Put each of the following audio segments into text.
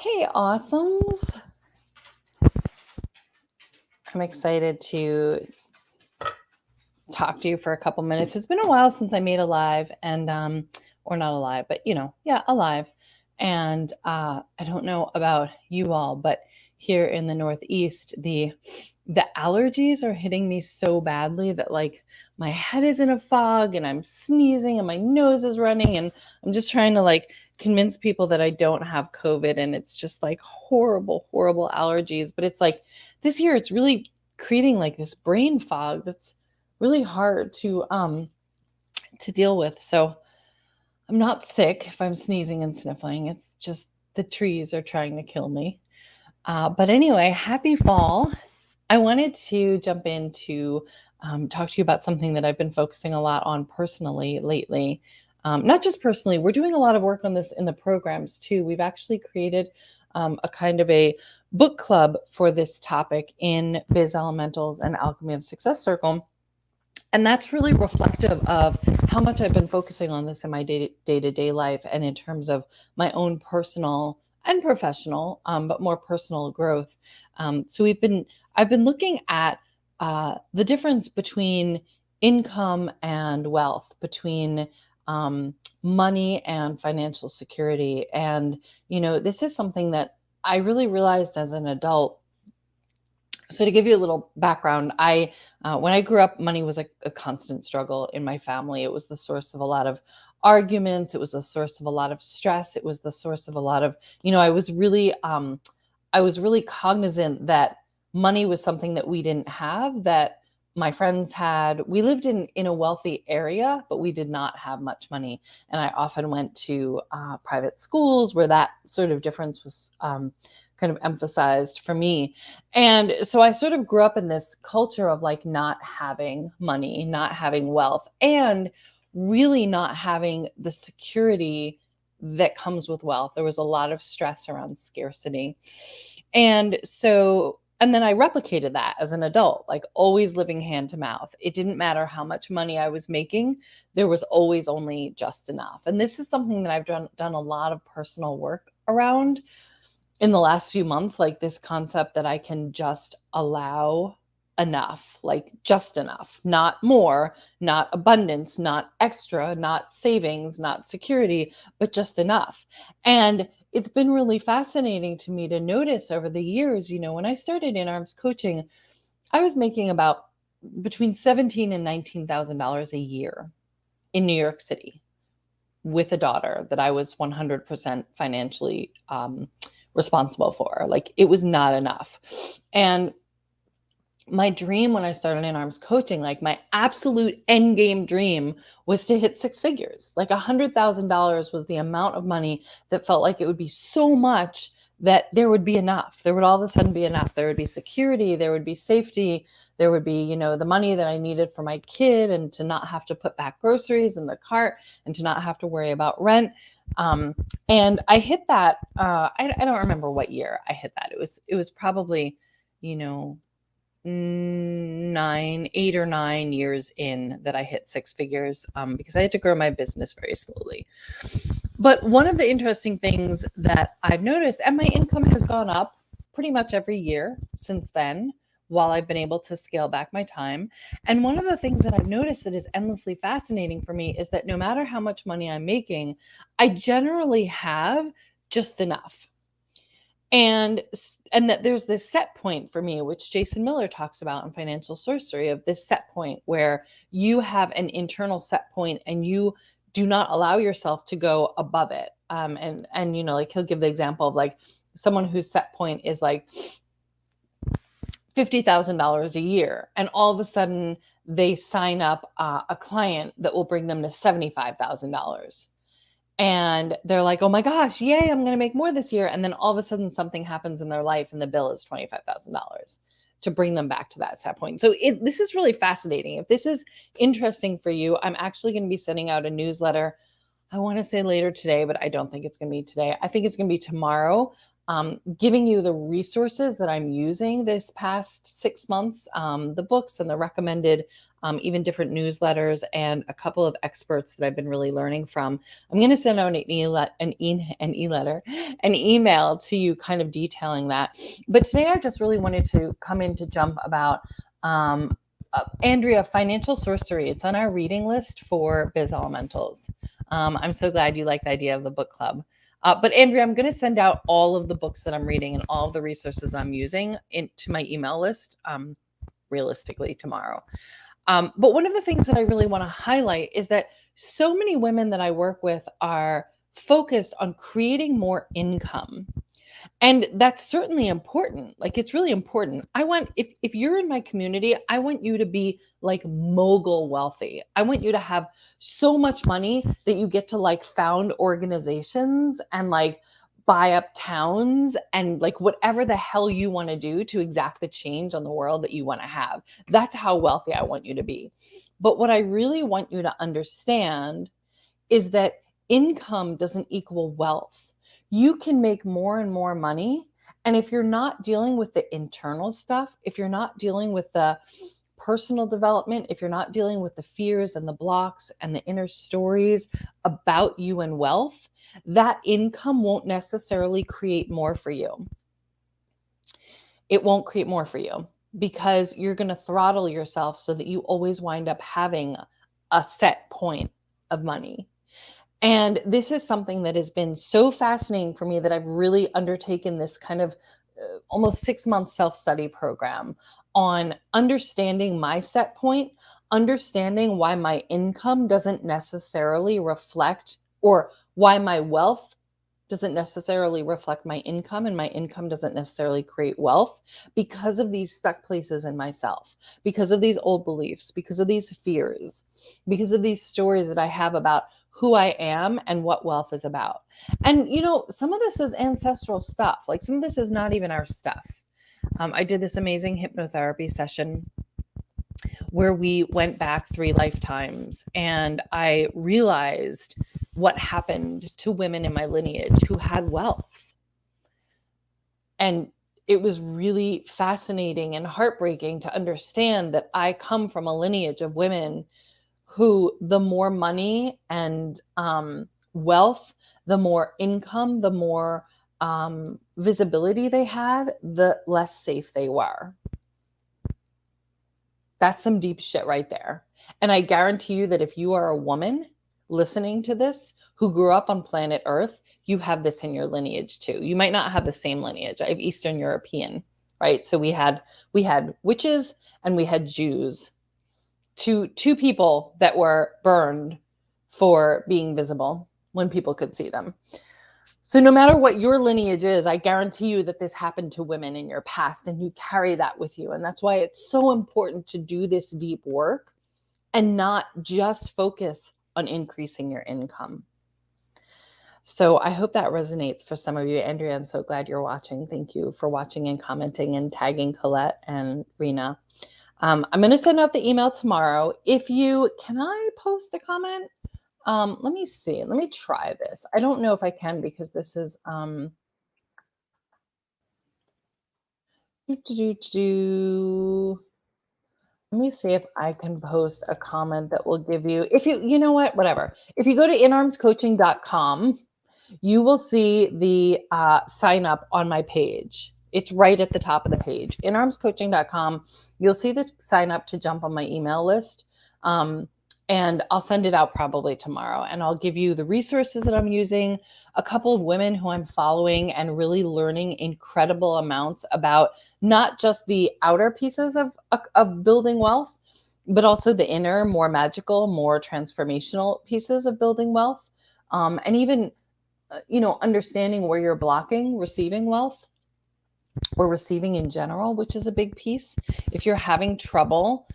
Hey, awesomes. I'm excited to talk to you for a couple minutes. It's been a while since I made a live and or not a live, but a live. And I don't know about you all, but here in the Northeast, the allergies are hitting me so badly that like my head is in a fog and I'm sneezing and my nose is running and I'm just trying to like convince people that I don't have COVID, and it's just like horrible, horrible allergies. But it's like this year it's really creating like this brain fog that's really hard to deal with. So I'm not sick if I'm sneezing and sniffling. It's just the trees are trying to kill me. But anyway, happy fall. I wanted to jump in to talk to you about something that I've been focusing a lot on personally lately. Not just personally, we're doing a lot of work on this in the programs too. We've actually created a kind of a book club for this topic in Biz Elementals and Alchemy of Success Circle. And that's really reflective of how much I've been focusing on this in my day-to-day life and in terms of my own personal and professional, but more personal growth. So I've been looking at the difference between income and wealth, between money and financial security. And, this is something that I really realized as an adult. So to give you a little background, when I grew up, money was a constant struggle in my family. It was the source of a lot of arguments. It was the source of a lot of stress. It was the source of a lot of, I was really cognizant that money was something that we didn't have, that my friends had. We lived in a wealthy area, but we did not have much money. And I often went to private schools where that sort of difference was kind of emphasized for me. And so I sort of grew up in this culture of like not having money, not having wealth, and really not having the security that comes with wealth. There was a lot of stress around scarcity. And then I replicated that as an adult, like always living hand to mouth. It didn't matter how much money I was making, there was always only just enough. And this is something that I've done a lot of personal work around in the last few months, like this concept that I can just allow enough, like just enough, not more, not abundance, not extra, not savings, not security, but just enough. And it's been really fascinating to me to notice over the years, when I started in arms coaching, I was making about between $17,000 and $19,000 a year in New York City with a daughter that I was 100% financially responsible for. Like it was not enough. And my dream when I started in arms coaching, like my absolute end game dream was to hit six figures. Like $100,000 was the amount of money that felt like it would be so much that there would be enough. There would all of a sudden be enough. There would be security, there would be safety, there would be, the money that I needed for my kid, and to not have to put back groceries in the cart and to not have to worry about rent. And I hit that. I don't remember what year I hit that. It was probably, 8 or 9 years in that I hit six figures, because I had to grow my business very slowly. But one of the interesting things that I've noticed, and my income has gone up pretty much every year since then, while I've been able to scale back my time. And one of the things that I've noticed that is endlessly fascinating for me is that no matter how much money I'm making, I generally have just enough. And that there's this set point for me, which Jason Miller talks about in Financial Sorcery, of this set point where you have an internal set point and you do not allow yourself to go above it. And like he'll give the example of like someone whose set point is like $50,000 a year, and all of a sudden they sign up a client that will bring them to $75,000. And they're like, oh my gosh, yay, I'm going to make more this year. And then all of a sudden something happens in their life and the bill is $25,000 to bring them back to that set point. So this is really fascinating. If this is interesting for you, I'm actually going to be sending out a newsletter. I want to say later today, but I don't think it's going to be today. I think it's going to be tomorrow, giving you the resources that I'm using this past 6 months, the books and the recommended even different newsletters and a couple of experts that I've been really learning from. I'm going to send out an email to you kind of detailing that. But today I just really wanted to come in to jump about Andrea, Financial Sorcery. It's on our reading list for Biz Elementals. I'm so glad you like the idea of the book club. But Andrea, I'm going to send out all of the books that I'm reading and all of the resources I'm using into my email list realistically tomorrow. But one of the things that I really want to highlight is that so many women that I work with are focused on creating more income. And that's certainly important. Like, it's really important. If you're in my community, I want you to be like mogul wealthy. I want you to have so much money that you get to like found organizations and like buy up towns and like whatever the hell you want to do to exact the change on the world that you want to have. That's how wealthy I want you to be. But what I really want you to understand is that income doesn't equal wealth. You can make more and more money. And if you're not dealing with the internal stuff, if you're not dealing with the personal development, if you're not dealing with the fears and the blocks and the inner stories about you and wealth, that income won't necessarily create more for you. It won't create more for you because you're going to throttle yourself so that you always wind up having a set point of money. And this is something that has been so fascinating for me that I've really undertaken this kind of almost 6-month self-study program on understanding my set point, understanding why my income doesn't necessarily reflect, or why my wealth doesn't necessarily reflect my income, and my income doesn't necessarily create wealth because of these stuck places in myself, because of these old beliefs, because of these fears, because of these stories that I have about who I am and what wealth is about. And, you know, some of this is ancestral stuff. Like, some of this is not even our stuff. I did this amazing hypnotherapy session where we went back 3 lifetimes, and I realized what happened to women in my lineage who had wealth. And it was really fascinating and heartbreaking to understand that I come from a lineage of women who, the more money and wealth, the more income, the more visibility they had, the less safe they were. That's some deep shit right there. And I guarantee you that if you are a woman listening to this who grew up on planet Earth, you have this in your lineage too. You might not have the same lineage. I have Eastern European, right? So we had witches and we had Jews. Two people that were burned for being visible when people could see them. So no matter what your lineage is, I guarantee you that this happened to women in your past, and you carry that with you. And that's why it's so important to do this deep work and not just focus on increasing your income. So I hope that resonates for some of you. Andrea, I'm so glad you're watching. Thank you for watching and commenting and tagging Colette and Rena. I'm going to send out the email tomorrow. Can I post a comment? Let me see. Let me try this. I don't know if I can because this is, let me see if I can post a comment that will give you, you know what, whatever. If you go to inarmscoaching.com, you will see the sign up on my page. It's right at the top of the page. inarmscoaching.com, you'll see the sign up to jump on my email list. And I'll send it out probably tomorrow. And I'll give you the resources that I'm using, a couple of women who I'm following and really learning incredible amounts about not just the outer pieces of building wealth, but also the inner, more magical, more transformational pieces of building wealth. And even, understanding where you're blocking receiving wealth or receiving in general, which is a big piece. If you're having trouble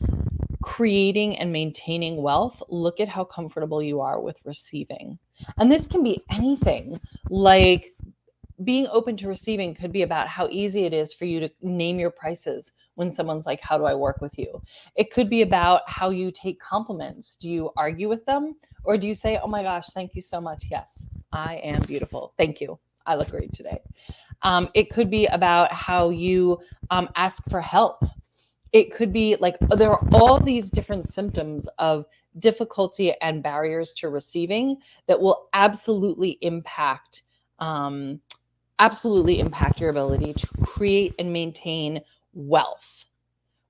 creating and maintaining wealth, look at how comfortable you are with receiving. And this can be anything. Like, being open to receiving could be about how easy it is for you to name your prices when someone's like, how do I work with you? It could be about how you take compliments. Do you argue with them? Or do you say, oh my gosh, thank you so much. Yes, I am beautiful. Thank you. I look great today. It could be about how you ask for help. It could be like there are all these different symptoms of difficulty and barriers to receiving that will absolutely impact your ability to create and maintain wealth,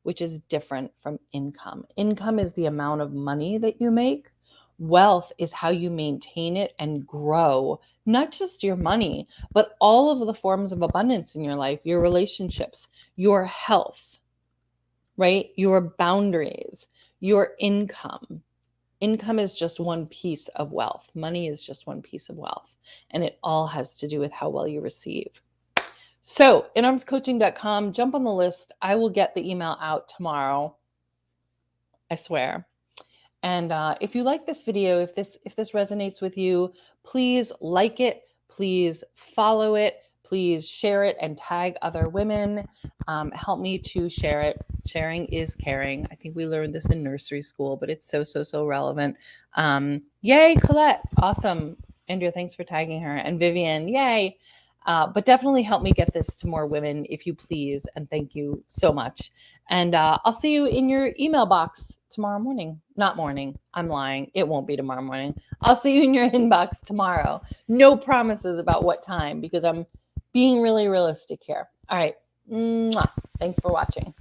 which is different from income. Income is the amount of money that you make. Wealth is how you maintain it and grow, not just your money, but all of the forms of abundance in your life, your relationships, your health, right? Your boundaries, your income. Income is just one piece of wealth. Money is just one piece of wealth. And it all has to do with how well you receive. So inarmscoaching.com, jump on the list. I will get the email out tomorrow. I swear. And if you like this video, if this resonates with you, please like it, please follow it, please share it and tag other women. Help me to share it. Sharing is caring. I think we learned this in nursery school, but it's so relevant. Yay, Colette. Awesome. Andrea, thanks for tagging her. And Vivian, yay. But definitely help me get this to more women, if you please. And thank you so much. And I'll see you in your email box tomorrow morning. Not morning. I'm lying. It won't be tomorrow morning. I'll see you in your inbox tomorrow. No promises about what time, because I'm being really realistic here. All right. Mwah. Thanks for watching.